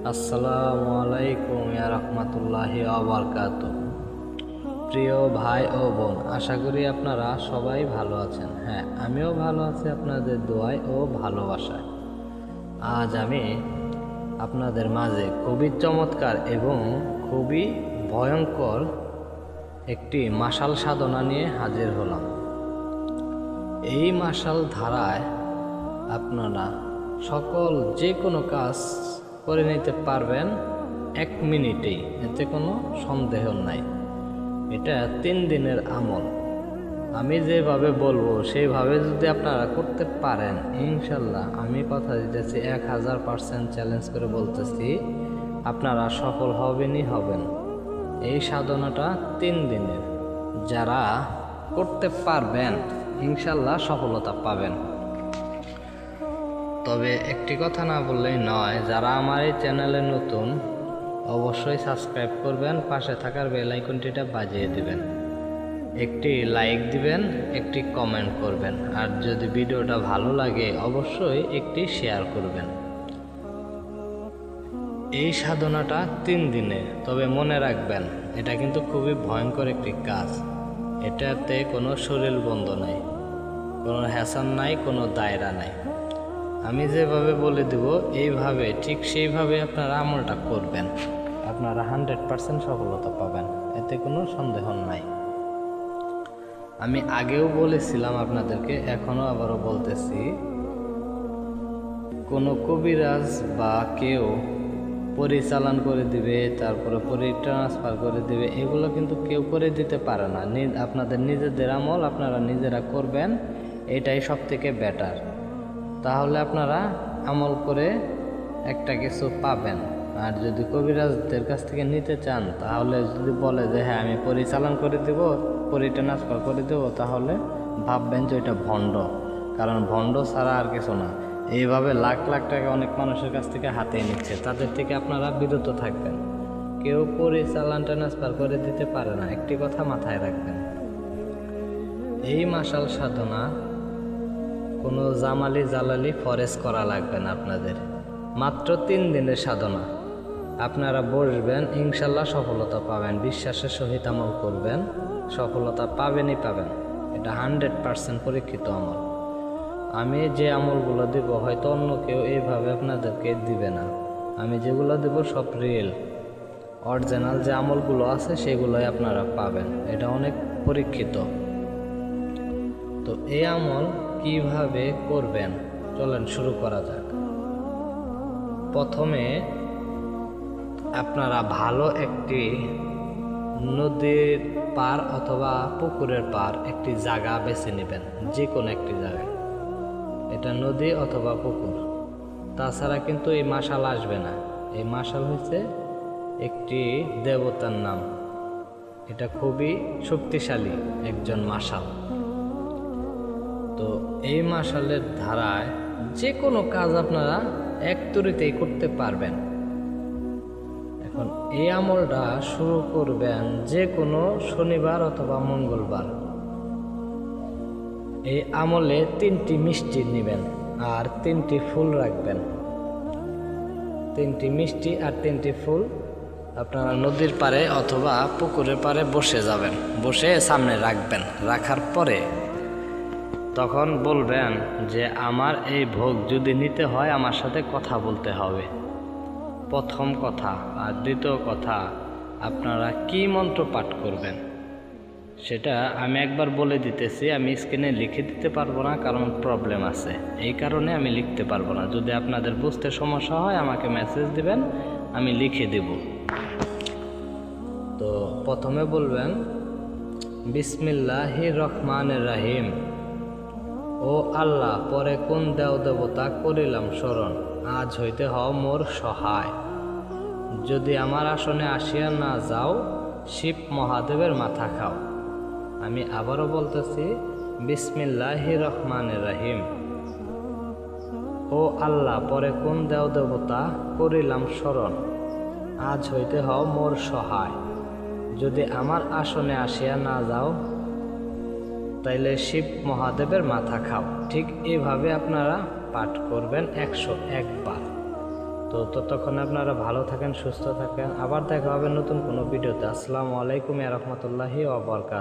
আসসালামু আলাইকুম ইয়া রাহমাতুল্লাহি ওয়া বারাকাতুহু। প্রিয় ভাই ও বোন, আশা করি আপনারা সবাই ভালো আছেন। হ্যাঁ, আমিও ভালো আছি আপনাদের দোয়ায় ও ভালোবাসায়। আজ আমি আপনাদের মাঝে খুবই চমৎকার এবং খুবই ভয়ঙ্কর একটি মাশাল সাধনা নিয়ে হাজির হলাম। এই মাশাল ধারায় আপনারা সকল যে কোনো কাজ করে নিতে পারবেন 1 মিনিটেই, এতে কোনো সন্দেহ নাই। এটা 3 দিনের আমল। আমি যেভাবে বলবো সেইভাবে যদি আপনারা করতে পারেন, ইনশাল্লাহ আমি কথা দিতেছি 1000% চ্যালেঞ্জ করে বলতেছি আপনারা সফল হবেনই হবেন। এই সাধনাটা 3 দিনের, যারা করতে পারবেন ইনশাল্লাহ সফলতা পাবেন। তবে একটি কথা না বললেই নয়, যারা আমার এই চ্যানেলে নতুন অবশ্যই সাবস্ক্রাইব করবেন, পাশে থাকার বেল আইকনটিটা বাজিয়ে দিবেন, একটি লাইক দিবেন, একটি কমেন্ট করবেন, আর যদি ভিডিওটা ভালো লাগে অবশ্যই একটি শেয়ার করবেন। এই সাধনাটা 3 দিনে, তবে মনে রাখবেন এটা কিন্তু খুবই ভয়ঙ্কর একটি কাজ। এটাতে কোনো শরীর বন্ধ নাই, কোনো হ্যাসান নাই, কোনো দায়রা নাই। আমি যেভাবে বলে দেব এইভাবে, ঠিক সেইভাবে আপনারা আমলটা করবেন, আপনারা 100% সফলতা পাবেন, এতে কোনো সন্দেহ নাই। আমি আগেও বলেছিলাম আপনাদেরকে, এখনও আবারও বলতেছি, কোনো কবিরাজ বা কেউ পরিচালন করে দিবে, তারপরে ট্রান্সফার করে দিবে, এগুলো কিন্তু কেউ করে দিতে পারে না। আপনাদের নিজেদের আমল আপনারা নিজেরা করবেন, এটাই সব থেকে বেটার। তাহলে আপনারা আমল করে একটা কিছু পাবেন। আর যদি কবিরাজদের কাছ থেকে নিতে চান, তাহলে যদি বলে যে হ্যাঁ আমি পরিচালন করে দেব, ট্রান্সফার করে দেবো, তাহলে ভাববেন যে ওইটা ভণ্ড। কারণ ভণ্ড ছাড়া আর কিছু না। এইভাবে লাখ লাখ টাকা অনেক মানুষের কাছ থেকে হাতিয়ে নিচ্ছে, তাদের থেকে আপনারা বিরত থাকবেন। কেউ পরিচালন ট্রান্সফার করে দিতে পারে না, একটি কথা মাথায় রাখবেন। এই মাশাল সাধনা কোনো জামালি জালালি ফরেজ করা লাগবে না আপনাদের, মাত্র 3 দিনের সাধনা। আপনারা বসবেন, ইনশাল্লাহ সফলতা পাবেন। বিশ্বাসের সহিত আমল করবেন, সফলতা পাবেনই পাবেন। এটা 100% পরীক্ষিত আমল। আমি যে আমলগুলো দেব হয়তো অন্য কেউ এইভাবে আপনাদেরকে দিবে না। আমি যেগুলো দেব সব রিয়েল অরিজিনাল যে আমলগুলো আছে সেগুলোই আপনারা পাবেন। এটা অনেক পরীক্ষিত। তো এই আমল কিভাবে করবেন চলেন শুরু করা যাক। প্রথমে আপনারা ভালো একটি নদীর পার অথবা পুকুরের পার একটি জায়গা বেছে নেবেন, যে কোনো একটি জায়গায়। এটা নদী অথবা পুকুর, তাছাড়া কিন্তু এই মাশাল আসবে না। এই মাশাল হচ্ছে একটি দেবতার নাম, এটা খুবই শক্তিশালী একজন মাশাল। তো এই মাশালের ধারায় যে কোনো কাজ আপনারা এক তরিতেই করতে পারবেন। এখন এই আমলটা শুরু করবেন যে কোনো শনিবার অথবা মঙ্গলবার। এই আমলে 3টি মিষ্টি নেবেন আর 3টি ফুল রাখবেন। 3টি মিষ্টি আর 3টি ফুল আপনারা নদীর পাড়ে অথবা পুকুরের পাড়ে বসে যাবেন, বসে সামনে রাখবেন। রাখার পরে তখন বলবেন যে আমার এই ভোগ যদি নিতে হয় আমার সাথে কথা বলতে হবে। প্রথম কথা। আর দ্বিতীয় কথা, আপনারা কি মন্ত্র পাঠ করবেন সেটা আমি একবার বলে দিতেছি। আমি স্ক্রিনে লিখে দিতে পারবো না, কারণ প্রবলেম আছে, এই কারণে আমি লিখতে পারবো না। যদি আপনাদের বুঝতে সমস্যা হয় আমাকে মেসেজ দিবেন, আমি লিখে দেব। তো প্রথমে বলবেন বিসমিল্লাহির রহমানির রহিম। ও আল্লাহ, পরে কোন দেও দেবতা করিলাম স্মরণ, আজ হইতে হও মোর সহায়। যদি আমার আসনে আসিয়া না যাও, শিব মহাদেবের মাথা খাও। আমি আবারও বলতেছি বিসমিল্লাহির রহমানির রহিম। ও আল্লাহ, পরে কোন দেও দেবতা করিলাম স্মরণ, আজ হইতে হও মোর সহায়। যদি আমার আসনে আসিয়া না যাও, তাইলে শিব মহাদেবের মাথা খাও। ঠিক এইভাবে আপনারা পাঠ করবেন 101 বার। তো ততক্ষণে আপনারা ভালো থাকেন, সুস্থ থাকেন। আবার দেখা হবে নতুন কোনো ভিডিওতে। আসসালামু আলাইকুম ওয়া রাহমাতুল্লাহি ওয়া বারাকাতুহু।